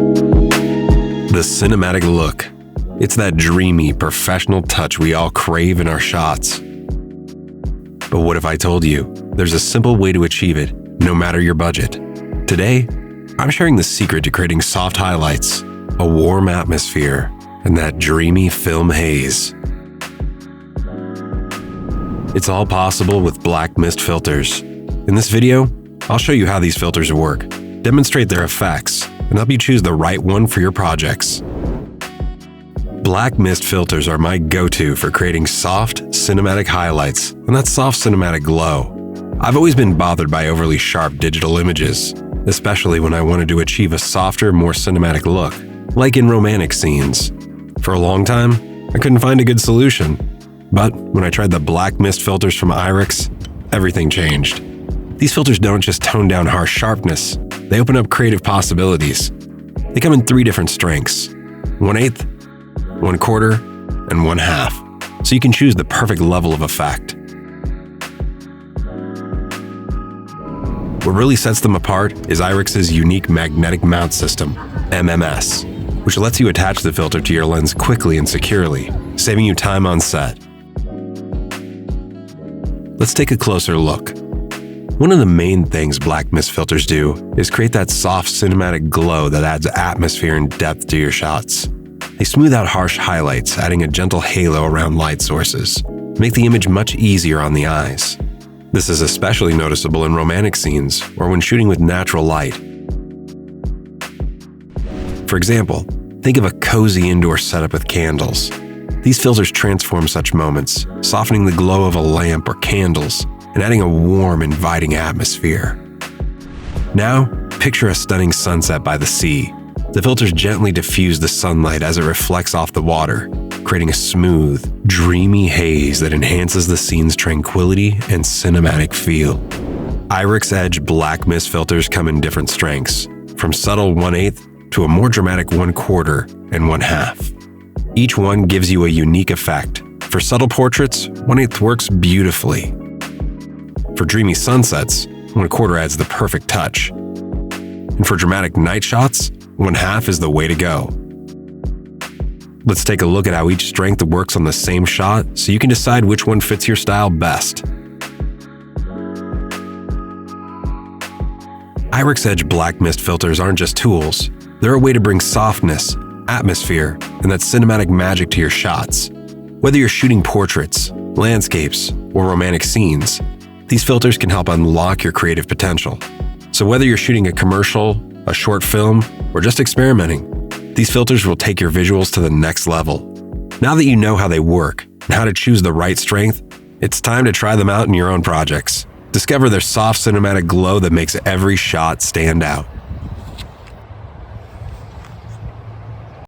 The cinematic look. It's that dreamy, professional touch we all crave in our shots. But what if I told you there's a simple way to achieve it, no matter your budget? Today, I'm sharing the secret to creating soft highlights, a warm atmosphere, and that dreamy film haze. It's all possible with Black Mist filters. In this video, I'll show you how these filters work, demonstrate their effects, and help you choose the right one for your projects. Black Mist filters are my go-to for creating soft, cinematic highlights and that soft cinematic glow. I've always been bothered by overly sharp digital images, especially when I wanted to achieve a softer, more cinematic look, like in romantic scenes. For a long time, I couldn't find a good solution. But when I tried the Black Mist filters from Irix, everything changed. These filters don't just tone down harsh sharpness, they open up creative possibilities. They come in 3 different strengths: 1/8, 1/4, and 1/2, so you can choose the perfect level of effect. What really sets them apart is Irix's unique magnetic mount system, MMS, which lets you attach the filter to your lens quickly and securely, saving you time on set. Let's take a closer look. One of the main things Black Mist filters do is create that soft cinematic glow that adds atmosphere and depth to your shots. They smooth out harsh highlights, adding a gentle halo around light sources, make the image much easier on the eyes. This is especially noticeable in romantic scenes or when shooting with natural light. For example, think of a cozy indoor setup with candles. These filters transform such moments, softening the glow of a lamp or candles and adding a warm, inviting atmosphere. Now, picture a stunning sunset by the sea. The filters gently diffuse the sunlight as it reflects off the water, creating a smooth, dreamy haze that enhances the scene's tranquility and cinematic feel. Irix Edge Black Mist filters come in different strengths, from subtle 1/8 to a more dramatic 1/4 and 1/2. Each one gives you a unique effect. For subtle portraits, 1/8 works beautifully. For dreamy sunsets, 1/4 adds the perfect touch. And for dramatic night shots, 1/2 is the way to go. Let's take a look at how each strength works on the same shot so you can decide which one fits your style best. Irix Edge Black Mist filters aren't just tools. They're a way to bring softness, atmosphere, and that cinematic magic to your shots. Whether you're shooting portraits, landscapes, or romantic scenes, these filters can help unlock your creative potential. So whether you're shooting a commercial, a short film, or just experimenting, these filters will take your visuals to the next level. Now that you know how they work and how to choose the right strength, it's time to try them out in your own projects. Discover their soft cinematic glow that makes every shot stand out.